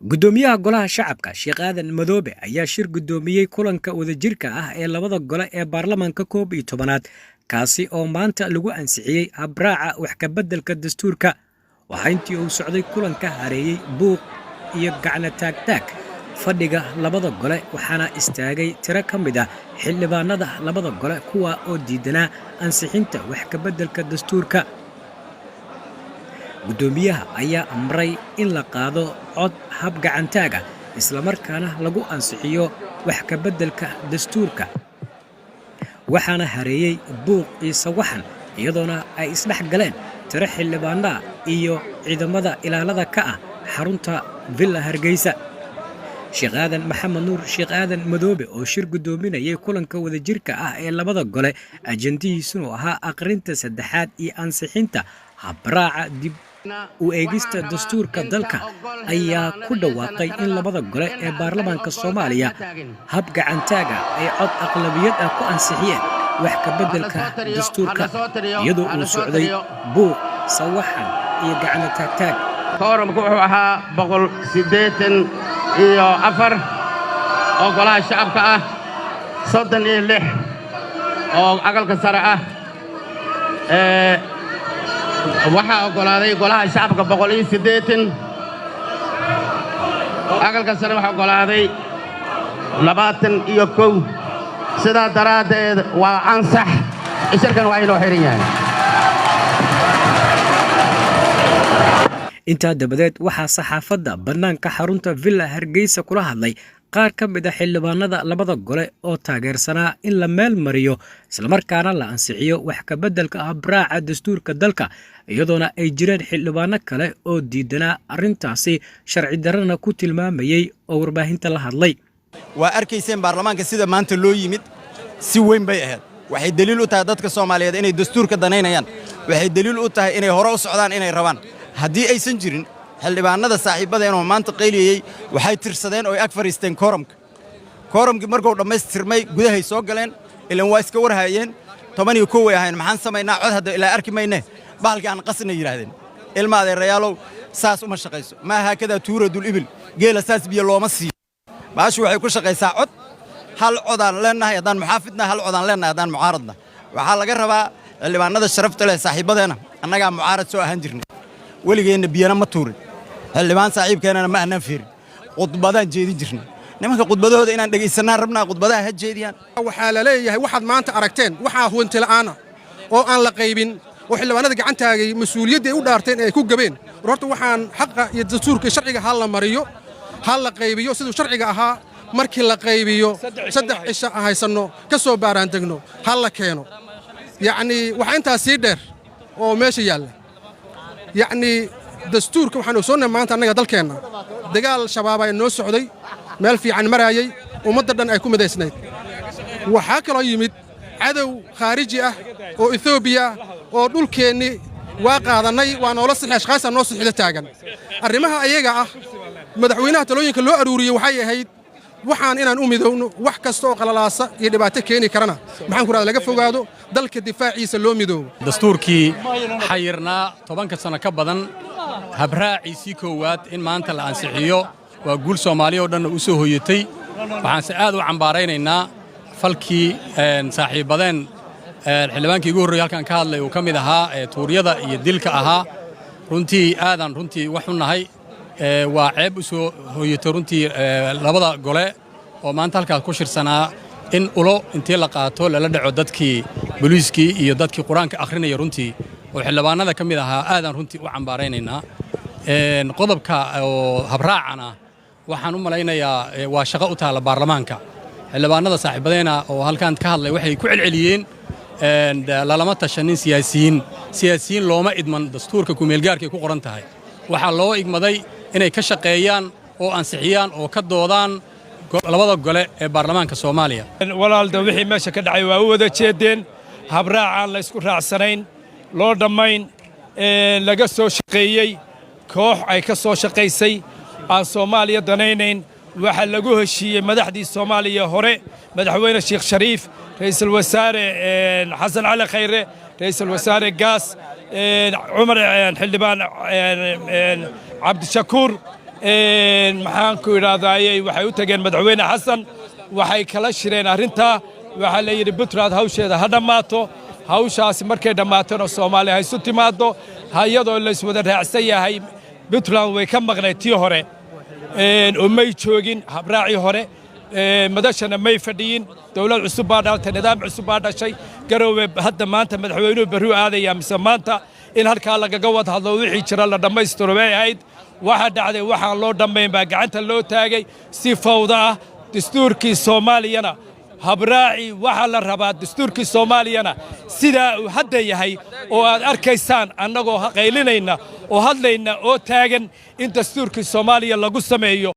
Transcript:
gudoomiyaha golaha shacabka Sheekh Aadan Madoobe ayaa shir gudoomiyay kulanka wadajirka ah ee labada gole ee baarlamaanka 11aad kaasi oo maanta lagu ansixiyay habraaca wax ka beddelka dastuurka waxa intii uu socday kulanka hareeyay buuq iyo gacno taag fadhiga labada gole waxaana istaagay tiro ka mid ah xildhibaanada labada gole kuwa oo diidanaa ansixinta wax ka beddelka dastuurka gudoomiyaha ayaa amray in la qaado cod hab gacantaaga isla markaana lagu ansixiyo wax ka beddelka dastuurka waxaana hareeyay buuq iyo sawaxan iyadoona ay isdhex galeen tiro xildhibaanada iyo ciidamada ilaalada ka ah xarunta Villa Hargeysa Sheekh Aadan Maxamed Nuur Sheekh Aadan Madoobe oo shir gudoominayay kulanka wadajirka ah ee labada gole ajandihiisu ahaa aqrinta saddexaad iyo ansixinta habraaca dib u eegista dastuurka dalka ayaa ku dhawaaqay in labada gole ee baarlamaanka Soomaaliya hab gacantaaga ay cod aqlabiyad ah ku ansixiyeen wax ka beddelka dastuurka iyadoo uu socday buuq sawaxan iyo gacno taag kooramku wuxuu ahaa 184 oo golaha shacabka ah 36 oo aqalka sare ah waxaa ogolaaday golaha shacabka 180 aqalka sare waxaa ogolaaday 21 sidaa daraaddeed waa ansax shirkan waa inoo xiran yahay intaa dabadeed waxaa saxaafadda bannaanka xarunta Villa Hargeysa kula hadlay qaar ka mid ah xildhibaanada labada gole oo taageersanaa in la meel mariyo isla markaana la ansixiyo wax ka beddelka habraaca dastuurka dalka iyadoona ay jireen xildhibaano kale oo diidanaa arrintaasi sharci darrana ku tilmaamayay oo warbaahinta la hadlay waa arkayseen baarlamaanka sida maanta loo yimid si weyn bay ahayd waxay daliil u tahay dadka Soomaaliyeed inay dastuurka danaynayaan waxay daliil u tahay inay hore u socdaan inay rabaan haddii aysan jirin xildhibaanada saaxiibadeen oo maanta qayliyay waxay tirsadeen oo ay ag fariisteen kooramkii markuu dhammaystirmay gudahay soo galeen ilaan waa iska warhaayeen 11 way ahayn maxaan samaynaa cod hadda ilaa arki mayne bahalkii aan qasna yiraahdeen ilma adeerayaalow saas uma shaqayso ma aha kada tuuradul ibil geela saas biyo looma siiyo baashu waxay ku shaqaysaa cod hal codaan leenahay haddaan muxaafidna hal codaan leenahay haddaan mucaaradna waxaa laga rabaa xildhibaanada sharafta leh saaxiibadeena annagaa mucaarad soo ahaan jirnay weligeena biyana ma tuurin xildhibaan saaxiibkeenana ma aanan fiirin khudbadaan jeedin jirnay nimanka khudbadooda inaan dhegaysanaan rabnaa khudbadaha ha jeediyaan waxaa la leeyahay waxaad maanta aragteen waxaa huwanti la'aana oo aan la qaybin oo xildhibaanada gacantaagay mas-uuliyadda ay u dhaarteen ee ay ku gabeen horta waxaan xaqa iyo dastuurka sharciga ha la mariyo ha la qaybiyo siduu sharciga ahaa markii la qaybiyo 3 cisho haysanno ka soo baaraan degno ha la keeno yacni waxa intaas sii dheer oo meesha yaalla yacni dastuurka waxaan ogsoonnay maanta annaga dalkeenna dagaal shabaab ay noo socday meel fiican maraayay ummadda dhan ay ku midaysnayd waxaa kaloo yimid cadow khaariji ah oo Ethiopia oo dhulkeennii waa qaadannay waa noola sixi ashqaasa noo sixida taagan arrimaha ayaga ah madaxweynaha talooyinka loo aruuriyey waxay ahayd waxaan inaan u midowno wax kasta oo qalalaasa iyo dhibaato keeni karana maxaan ku raad laga fogaado dalka difaaciisa loo midoobo dastuurkii xayirnaa 10 sano ka badan habraaciisii koowaad in maanta la ansixiyo waa guul Soomaaliya oo dhan u soo hoyatay waxaan si aad u cambaaraynaynaa falkii saaxiibadeen xildhibaankii ugu horreeyay halkan ka hadlay uu ka mid ahaa tuuriyada iyo dilka ahaa runtii wax u nahay waa ceeb u soo hoyatay runtii labada gole oo maanta halkaas ku shirsanaa in ulo intii la qaato lala dhaco dadkii booliiskii iyo dadkii quraanka akhrinaya runtii oo xildhibaanada ka mid ahaa aadan runtii u cambaaraynaynaa qodobka oo habraacana waxaan u malaynayaa waa shaqo u taala baarlamaanka xildhibaanada saaxiibadeena oo halkan ka hadlay waxay ku celceliyeen lalama tashanin siyaasiyiin looma idman dastuurka kumeelgaarka ku qoran tahay waxaa loo igmaday inay ka shaqeeyaan oo ansixiyaan oo ka doodaan labada gole ee baarlamaanka Soomaaliya walaalda wixii meesha ka dhacay waa u wada jeedeen habraaca la isku raacsanayn loo dhamayn laga soo shaqeeyay koox ay ka soo shaqeysay aan Soomaaliya danaynayn waxa lagu heshiiyey madaxdii Soomaaliya hore madaxweyne Sheekh Shariif ra'iisul wasaare Xasan Cali Khayre ra'iisul wasaare Gaas عمر حلبان عبد الشكور maxaanku idhaahdaayey waxay u tageen madaxweyne xasan waxay kala shireen arrintaa waxaa la yidhi puntland hawsheeda ha dhammaato hawshaasi markay dhammaatona soomaaliya ha isu timaaddo iyadoo layswada raacsan yahay puntland way ka maqnayd tii hore oo may joogin habraacii hore madashana may fadhiyin dawlad cusub baa dhaltay nidaam cusub baa dhashay garoowe hadda maanta madaxweynuhu berruu aadaya mise maanta in halkaa lagaga wada hadlo wixii jira la dhammaystiro bay ahayd waxa dhacday waxaan loo dhammayn baa gacanta loo taagay si fawda ah dastuurkii soomaaliyana habraaci waxaa la rabaa dastuurkii soomaaliyana sidaa uu hadda yahay oo aad arkaysaan annagoo qaylinayna oo hadlayna oo taagan in dastuurkii soomaaliya lagu sameeyo